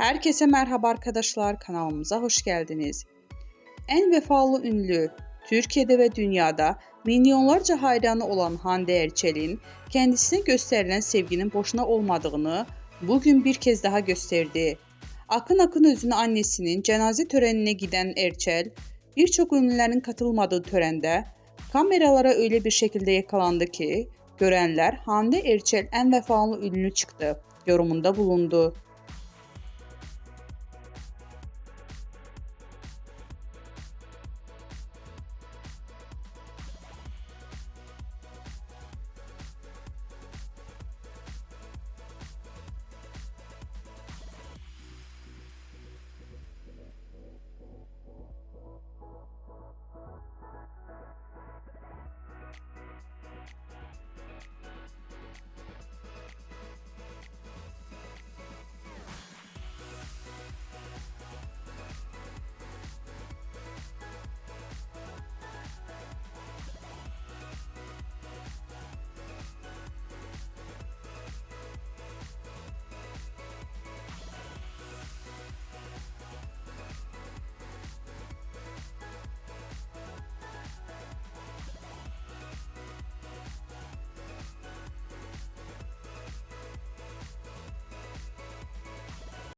Herkese merhaba arkadaşlar, kanalımıza hoş geldiniz. En vefalı ünlü, Türkiye'de ve dünyada milyonlarca hayranı olan Hande Erçel'in kendisine gösterilen sevginin boşuna olmadığını bugün bir kez daha gösterdi. Akın akın özünü annesinin cenaze törenine giden Erçel, birçok ünlülerin katılmadığı törende kameralara öyle bir şekilde yakalandı ki görenler Hande Erçel en vefalı ünlü çıktı yorumunda bulundu.